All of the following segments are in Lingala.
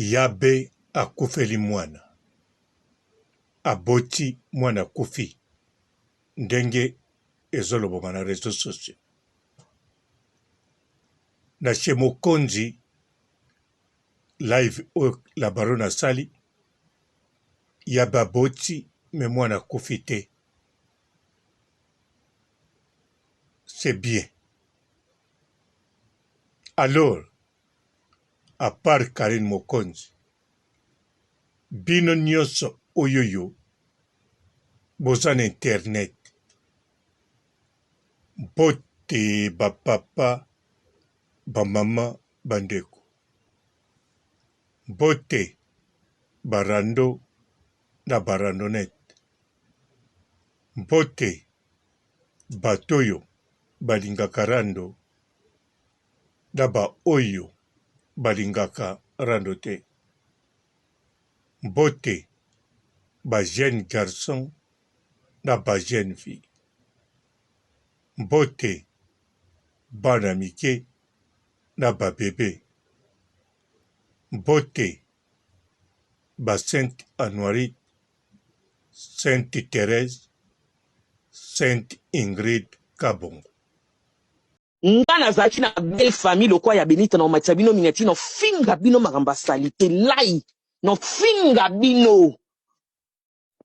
Yabe akufeli mwana. Aboti mwana kufi. Ndenge ezoloboma na réseaux sociaux. Na chez Mokonzi, live la barona sali, Yabe aboti me mwana kufi te. C'est bien. Alors, à part Karine Mokonzi, bino nyonso oyoyo, bozan internet, bote ba papa, ba mama, bandeko. Bote barando na barandonet. Bote batoyo balingaka rando na ba oyo balingaka rando te. Bote ba jeune garçon na ba jeune fille. Bote bana mike na ba bébé. Bote ba Sainte Anoirite, Sainte Thérèse, Sainte Ingrid Kabongo. Nga nazalaki na belle famille lokwa ya Benita na omatisa bino minati no finga bino makambo salite lai no finga bino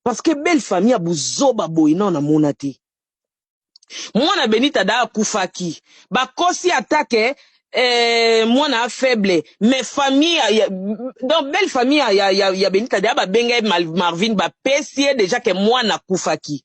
parce que belle famille ya buzoba boyina na mona te mwana Benita da kufaki bakosi atake mwana faible mais famille donc belle famille ya Benita da ba benga Marvin ba pesie déjà que mwana kufaki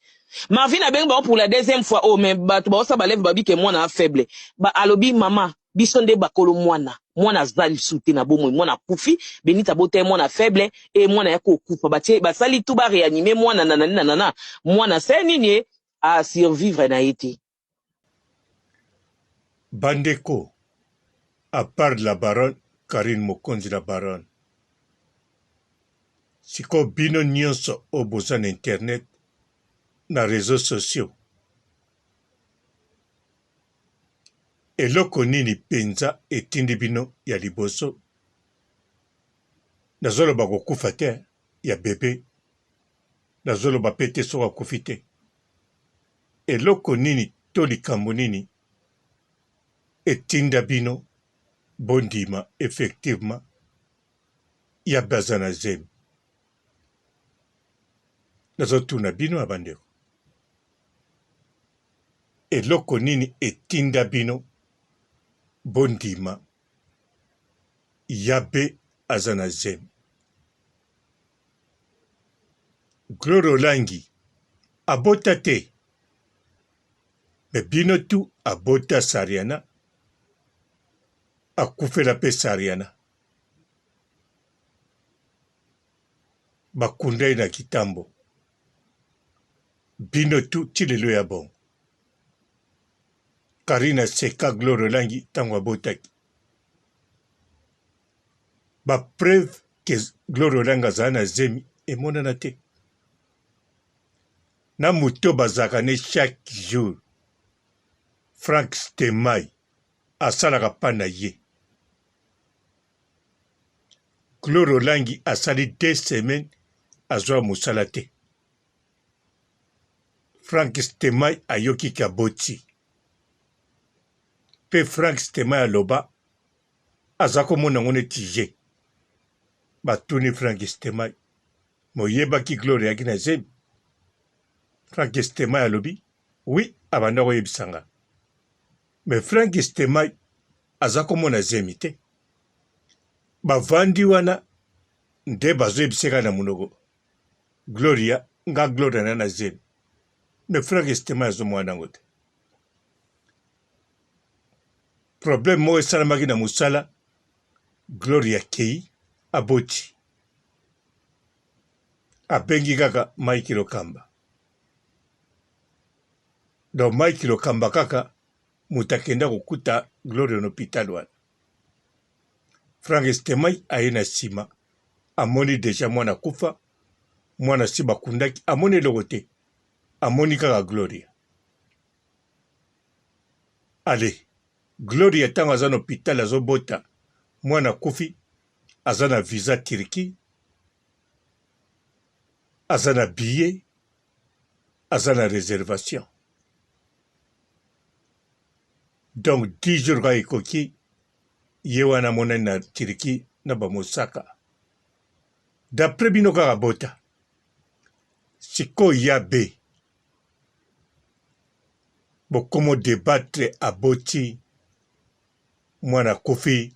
Marvin a bien pour la deuxième fois. Oh, mais bah, tu vas ça balève babi que moi na faible. Bah, alobi mama, bisonde bakolo mwana. Mwana zali souté na bomo, mwana kufi. Benita bote mwana faible. Et mwana yako kufa. Bah, tiens, bah, sali tout ba réanimer mwana nanana. Mwana c'est nini à survivre na été. Bandeko, à part la baronne, Karine Mokonzi la baronne. Siko bino nyonso obozan internet. Na réseaux sociaux. Eloko nini penza etindi bino ya liboso. Nazoloba kokufa te ya bébé. Nazoloba pete soka kufi te. Eloko nini to likambo nini etinda bino bondima effectivement ya bazana zemi. Nazotuna bino abandeko. Eloko nini etinda bino bondima yabe azana zemi. Gloro langi abota te. Me bino tu abota sariana. Akufela pe sariana. Bakundai na kitambo. Bino tu chilelo ya bon. Karina seka Gloro langi tango abotaki. Ba preuve que Gloro langa zana zemi emona na te. Na muto bazakane chaque jour. Frank Stemai asalaka pana ye. Gloro langi asali 2 semaines azwa musala te. Frank Stemai ayoki kaboti. Pe Frank Stemai aloba azako mona ngone tije. Batuni Frank Stemai. Moyeba ki Gloro yaki na zemi. Frank Stemai alobi. Oui, abanda ko yebisanga. Mais Frank Stemai azako mona zemi te. Bavandi wana nde bazo yebiseka na munogo. Gloria nga Gloria na zemi. Mais Frank Stemai azo mwana ngote. Problème mo esalamaki na musala Gloria kei aboti. Abengi kaka Mike Lokamba. Donc Mike Lokamba kaka mutakenda kukuta Gloria no hôpital wana. Frank Stemai aye na sima. Amoni deja mwana kufa. Mwana siba kundaki. Amoni logote. Amoni kaka Gloria. Allez. Gloria tango aza na hôpital azobota. Mwana kufi. aza na visa Turquie, aza na billet, aza na réservation. Donc 10 jours ka ekoki ye wana monani na Turquie na bamosaka. D'après bino kaka bota sikoyo ya be bokomo débattre aboti mwana kufi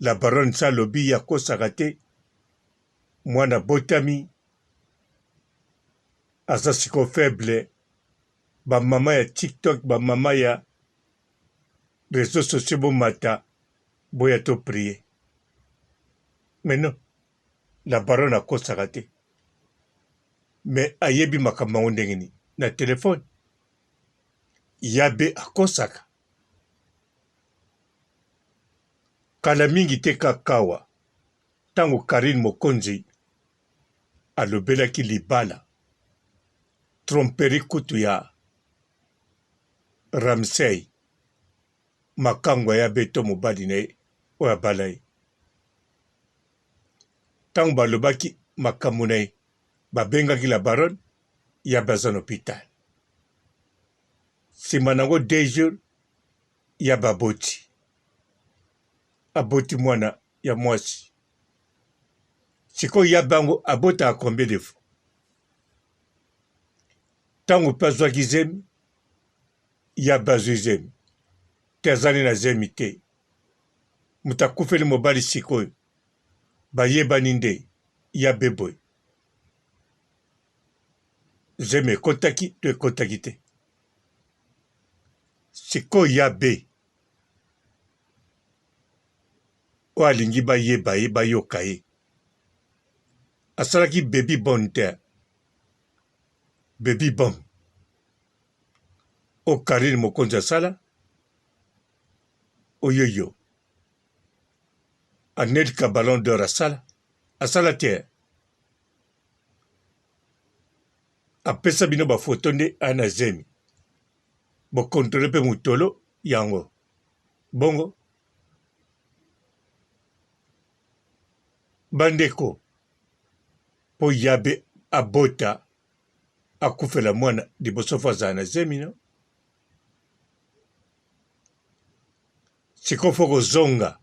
la baronne salobi ya kosaka te mwana botami aza siko faible bamama ya TikTok bamama ya réseaux sociaux bomata boya to prier. Mais non, la baronne akosaka te. Mais ayebi makambo yango ndenge nini na telefone yabe akosaka kala mingi te kakawa ntango Karine Mokonzi alobelaki libala tromperi kutu ya Ramsey makango ya beto mobali na ye oyo abala ye ntango balobaki makambo na ye babengaki la baronne yabe aza na hôpital nsima nango 2 jours yabe aboti mwana ya mwasi sikoyo yabe yango abotaka combien de fois ntango mpe azwaki zemi yabe azwi zemi te azali na zemi te moto akufeli mobali sikoyo bayebani nde yabe boye zemi ekotaki to ekotaki te sikoyo yabe oyo alingi bayeba ye bayoka ye asalaki baby bon te baby bon o Karine Mokonzi asala oyoyo Anelka Ballon d'Or asala te apesa bino bafoto nde ana zemi bokontrole mpe mutolo yango bongo bandeko mpo yabe abota akufela mwana liboso fo azala na zemi no sikoyo fo kozonga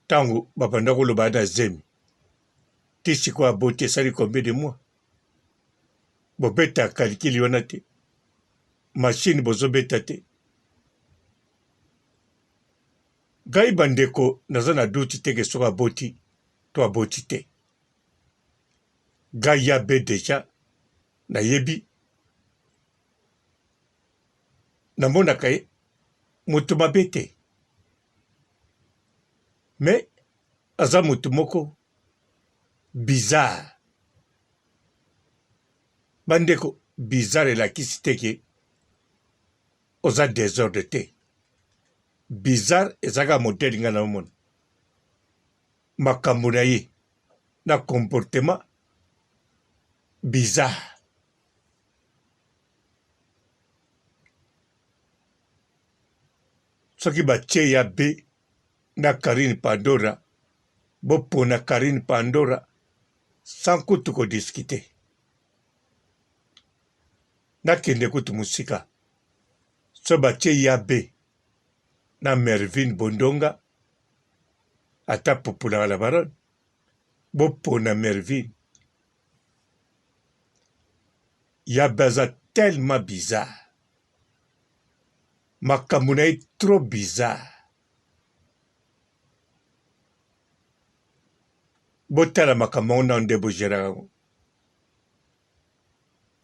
ntango babanda koloba na zemi ti sikoyo aboti esali combien de mois bobeta kalikili wana te mashine bozobeta te ngai bandeko naza na duti teke soki aboti to aboti te ngai yabe deja nayebi namonaka ye moto mabe te me aza moto moko bizarre bandeko bizarre elakisi teke oza désordre te bizarre ezalaka modele ngai naomona makambo na ye na comportement bizarre soki batie yabe na Karine Pandora bopona Karine Pandora sans kutu kodiskite nakende kutu mosika so batie yabe na Mervyn Bondonga ata populaka la baronne bopona Mervyn yabe aza tellement bizarre makambo na ye trop bizarre botala makambo yango nao nde bogeraka yango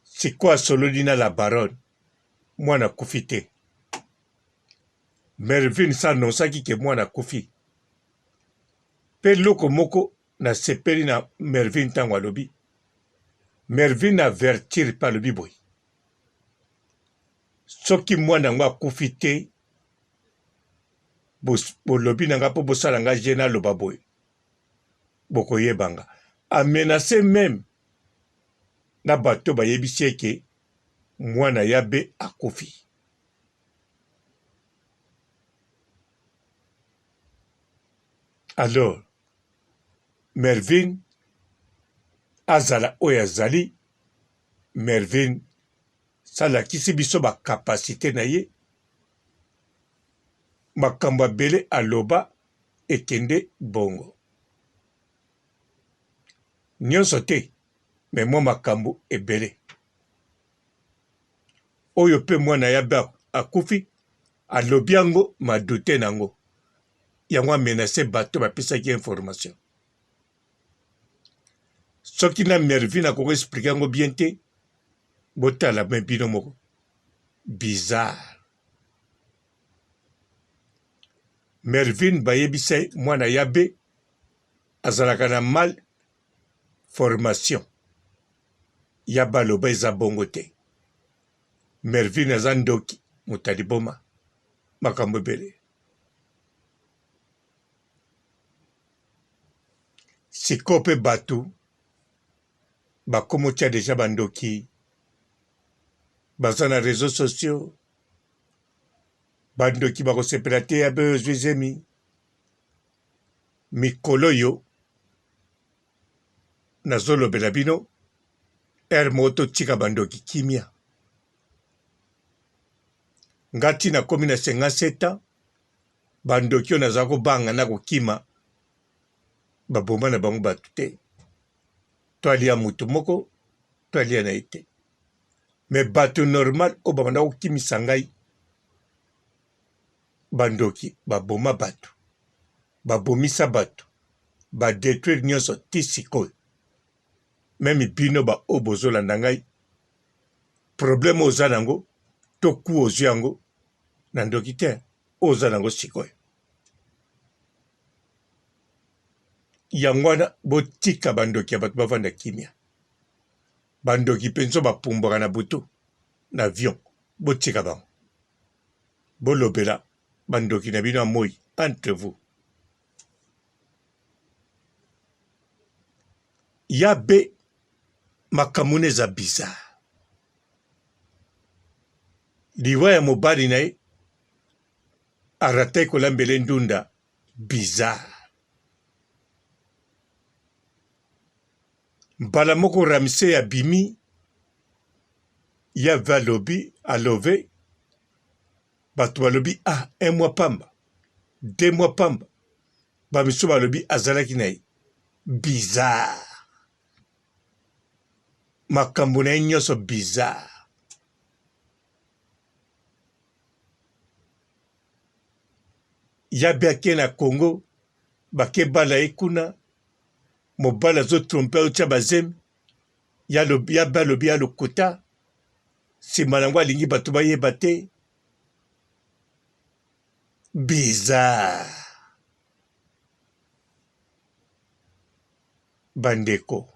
sikoyo asololi na la baronne mwana akufi te Mervyn sanonsaki ke mwana akufi mpe loko moko nasepeli na Mervyn ntango alobi Mervyn avertir mpe alobi boye soki mwana yango akufi te bolobi na nga mpo bosala nga je naloba boye bokoyebanga amenase meme na bato bayebisi eke mwana yabe akufi alors Mervyn azala oyo azali Mervyn salakisi biso bakapasite na ye makambo abele aloba ekende bongo nyonso te me mwa makambo ebele oyo mpe mwana ya be akufi alobi yango madute nango yango amenase bato bapesaki information soki na Mervyn akoko explike yango bien te botala me bino moko bizarre Mervyn bayebisa mwana ya be azalaka na mal formation ya baloba eza bongo te Mervyn aza ndoki moto aliboma makambo ebele sikoyo mpe bato bakomotya deja bandoki baza na réseaux sociaux bandoki bakosepela te ya be ozwi zemi mikolo yo nazolobela bino ere moko totika bandoki kimia nga ntina komi na 57 ans bandoki oyo naza kobanga na kokima baboma na bango bato te to alia mutu moko to alia na ye te me bato normal oyo babanda kokimisa ngai bandoki baboma bato babomisa bato badetruire nyonso ti sikoyo meme bino baoyo bozolanda ngai probleme oyo oza nango to ku ozwi yango na ndoki te oyo oza nango sikoyo yango wana botika bandoki ya bato bavanda kimia bandoki mpenza bapumbwaka na butu na avion botika bango bolobela bandoki na bino ya moi entre vous ya be makambo eza bizarre liwa ya mobali na ye aratai kolambela ndunda bizarre mbala moko Ramsey abimi ya ve alobi alove bato balobi ah 1 mois pamba 2 mois pamba bamiso balobi azalaki na ye bizarre makambo na ye nyonso bizarre ya be ake na Congo bake bala ye kuna mobali azotrompe otya bazemi ya be alobi ya lokota nsima nango alingi bato bayeba te bizarre bandeko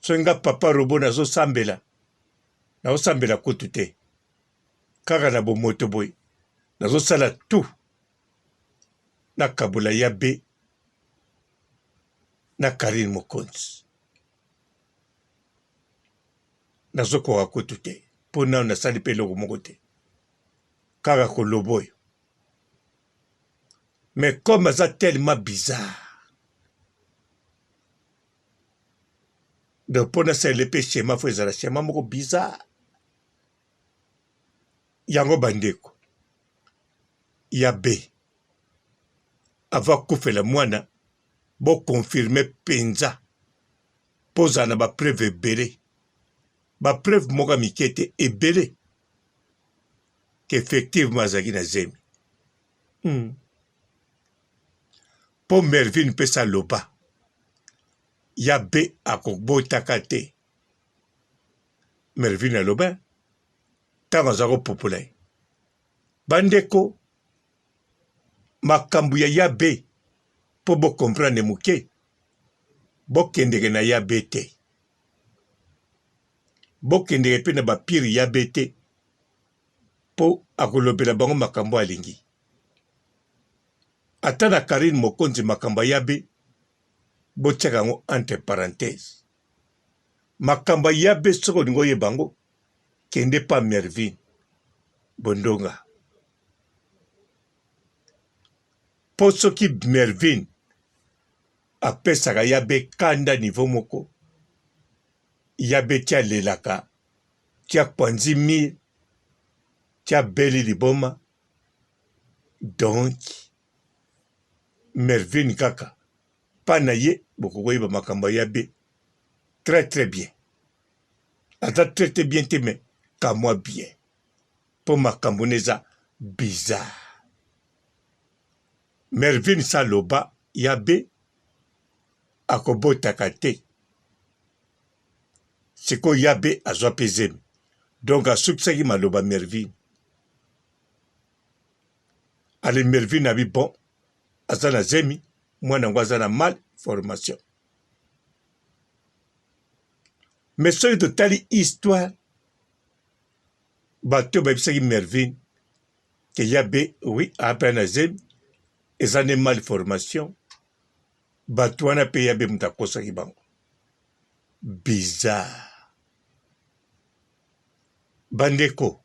so nga papa robo nazosambela kutu te kaka na bomoto boye nazosala tu nakabula ya be na Karine Mokonzi nazokoka kutu te mpo nano nasali mpe eloko moko te kaka koloba oyo mais comme aza tellement bizarre donc mpo nasala mpe shema fo ezala shema moko bizarre yango bandeko ya be ava kufela mwana bokonfirme mpenza mpo ozala na bapreuve ebele bapreuve moko ya mike te ebele ke effectivement azalaki na zemi mpo Mervyn mpe saloba ya be akobotaka te Mervyn aloba ntango aza kopopola ye bandeko makambo ya yabe mpo bokomprendre moke bokendeke na yabe te bokendeke mpe na bapiri yabe te mpo akolobela bango makambo alingi ata na Karine Mokonzi makambo yabe botiaka yango entre parenthèse makambo yabe soki olingi oyeba yango kende pa Mervyn bondonga mpo soki Mervyn apesaka yabe kanda niveau moko yabe tia lelaka tia kwanzi mir tia beli liboma. Donc Mervyn kaka pana ye bokokoyeba makambo yabe très très bien. Aza très très bien te mais ka moi bien. Po makambo neza bizarre. Mervyn saloba yabe akobotaka te. Siko yabe azwa pezemi. Donc asukisaki maloba Mervyn. Ale Mervyn abi bon aza na zemi mwana ngo aza na mal formation. Mais soki totali histoire bato bayebisaki Mervyn ke yabe oui apena na zemi eza ne mal formation bato wana pe yabe mutu akosaki bango. Bizarre. Bandeko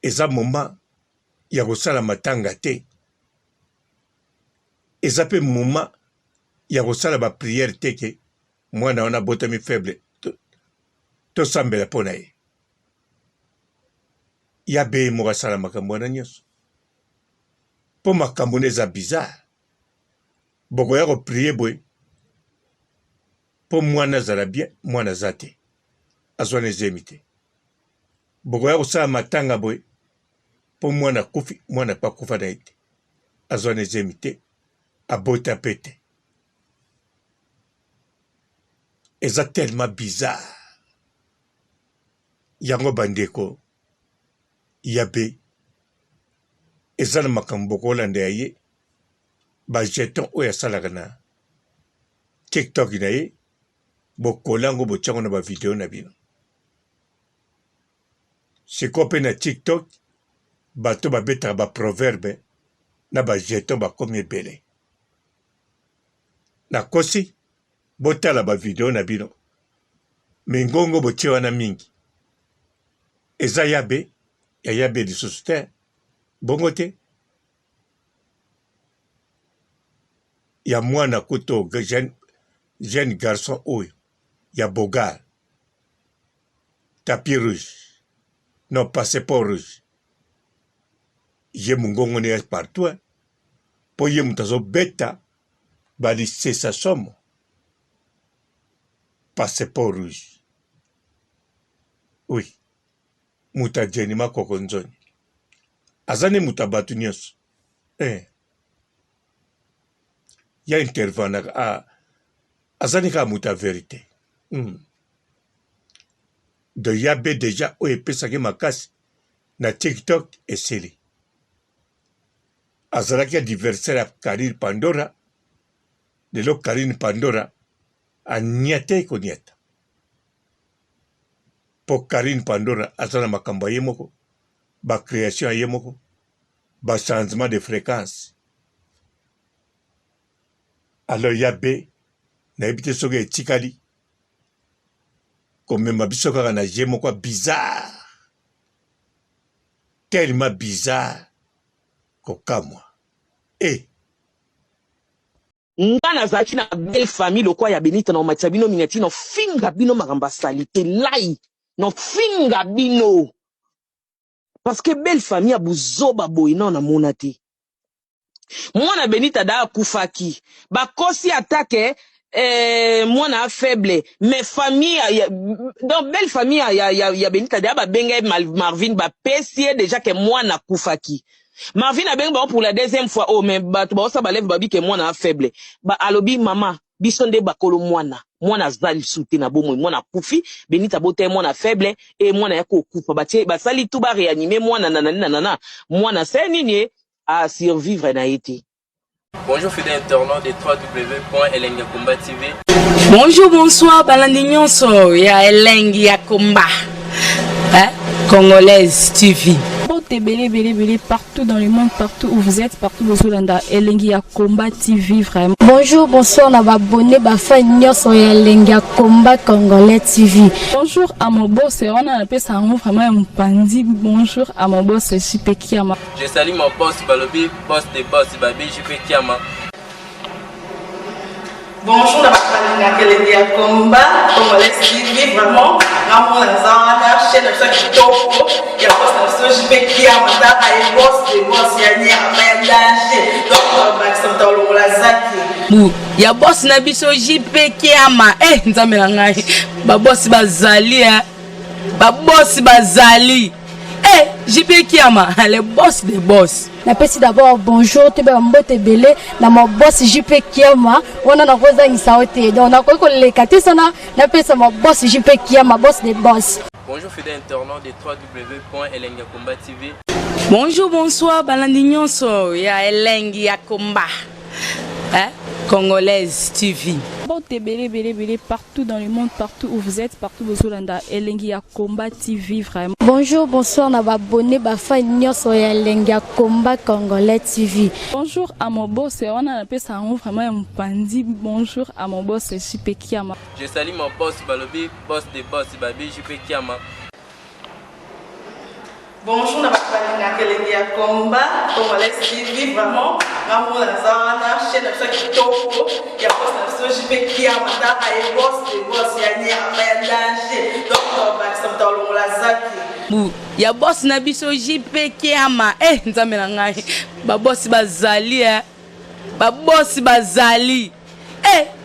eza moment ya kosala matanga te. Eza pe moment ya kosala ba prière te ke mwana wana botami faible tosambela mpo na ye. Yabe moko asala makambo wana nyonso mpo makambo na eza bizarre. Bokoya koprie boye mpo mwana azala bien mwana aza te azwa na ezemi te. Bokoya kosala matanga boye mpo mwana kufi mwana pa kufa na ye te azwa na ezemi te abota pe te. Eza tellement bizarre. Yango bandeko yabe eza na makambo bokolanda ya ye bajeton oyo asalaka na TikTok na ye bokolango botyango na bavideo na bino. Siko mpe na TikTok bato babetaka baproverbe na bajeton bakomi ebele. Nakosi botala bavideo na bino me ngongo botie wana mingi eza yabe ya yabe lisusu te bongo te ya mwana kuto jeune garçon oyo ya bogar tapis rouge non passeport rouge ye mungongo ne ya partout po ye mutu azobeta balisesa somo passeport rouge. Oui mutu ajeni makoko nzoni aza ne mutu abatu nyonso ya intervenaka aza ne kaka mutu ya verité. Do yabe deja oyo epesaki makasi na TikTok esili. Azalaki adversaire ya Karine Pandora. Lelo Karine Pandora anyate konyata. Po Karine Pandora azana makambo ye moko, ba création ye moko, ba changement de fréquence. Alors yabe na ebite soge etikali komema biso kaka na je moko bizarre. Tellement bizarre kokamwa. Nga nazalaki na belle famille lokwa ya Benita na omatisa bino miniati no finga bino makambo salite lai no finga bino parce que belle famille abuzoba boy na mona te. Mwana Benita da kufaki bakosi atake mwana faible mais famille donc belle famille ya Benita da ba benga Marvin ba pesie déjà que mwana kufaki. Marvin a bien pour la deuxième fois. Oh, mais tu vas ça balève babi que moi na faible. Ba alobi mama bisonde bakolo mwana zali souté na bomo mwana kufi Benita bote mwana faible et mwana yako kufa batie ba sali tout ba réanimer mwana nanana mwana c'est nini à survivre na été. Bonjour fidèles internautes de www.elengiakomba TV. Bonjour, bonsoir, balandi nyonso ya Elengiakomba. Congolaise TV. Belé partout dans le monde, partout où vous êtes, partout où vous êtes, Elengiakomba TV vraiment. Bonjour, bonsoir, on va abonner fan nyonso ya Elengiakomba Congolais TV. Bonjour à mon boss, on a appelé ça vraiment un pandi. Bonjour à mon boss, JP Kiama. Je salue mon boss Balobi, boss des boss Babi JP Kiama. Bonjour, la Elengi ya Komba, Congolais TV, vraiment, l'amour la chaîne de chaque topo, il y a pas de JP qui a mataka et boss de boss, il y a ni à danger, donc on va accepter le la zaki. Ya boss na biso JP qui ama, nzamela ngai, ba boss bazali ba boss bazali. JP Kiama, le boss des boss. Napesi d'abord bonjour, tu mbote belé na mon boss JP Kiama, on a rosa insaote. Donc on a quoi les katesana, napesi mon boss JP Kiama, boss des boss. Bonjour fidèles internautes de www.elengiakomba TV. Bonjour, bonsoir, balandi nyonso ya Elengi ya Komba. Congolaise TV. Belé, partout dans le monde, partout où vous êtes, partout où vous êtes, Elengi ya Komba TV, vraiment. Bonjour, bonsoir, na abonné fan nyonso ya Elengi ya Komba Congolais TV. Bonjour à mon boss, on a appelé ça vraiment un pandi. Bonjour à mon boss, JP Kiama. Je salue mon boss Balobi, boss des boss, Babi JP Kiama. Bonjour, la Elengi ya Komba, Congolais TV, vraiment, l'amour la chaîne de chaque topo, il y a pas de JP qui a mataka et boss de boss, il y a ni à danger, donc on va accepter le la zaki. Ya boss na biso JP Kiama, nzamela ngai, ba boss bazali ba boss bazali.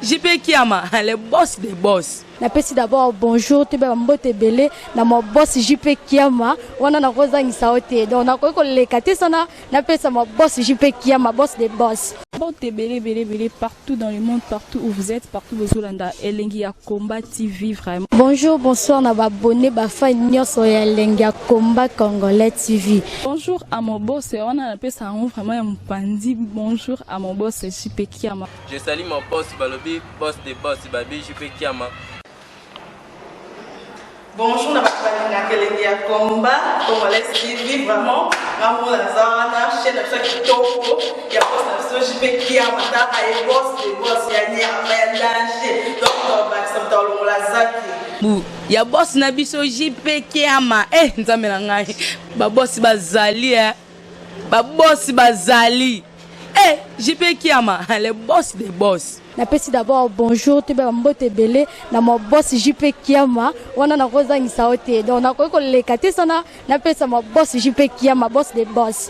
JP Kiama, le boss des boss. Napesi d'abord bonjour, tu mbote belé na mon boss JP Kiama, on a rosa insaote. Donc on a quoi les katesana, napesi mon boss JP Kiama, boss des boss. Belé, partout dans le monde, partout où vous êtes, partout où vous êtes, Elengi ya Komba TV, vraiment. Bonjour, bonsoir, na abonné fan nyonso ya Elengi ya Komba Congolais TV. Bonjour à mon boss, on a appelé ça vraiment un pandi. Bonjour à mon boss, JP Kiama. Je salue mon boss Balobi, boss des boss, Babi JP Kiama. Bonjour, la Elengi ya Komba, Congolais TV, vraiment, l'amour la chaîne de chaque topo, il y a pas de JP qui a mataka et boss de boss, il y a ni à danger, donc on va accepter le la zaki. Ya boss na biso JP Kiama, nzamela ngai, ba boss bazali ba boss bazali. JP Kiama, le boss des boss. Napesi d'abord bonjour, tu mbote belé na mon boss JP Kiama, on a rosa insaote. Donc on a quoi les katesana, napesi mon boss JP Kiama, boss des boss.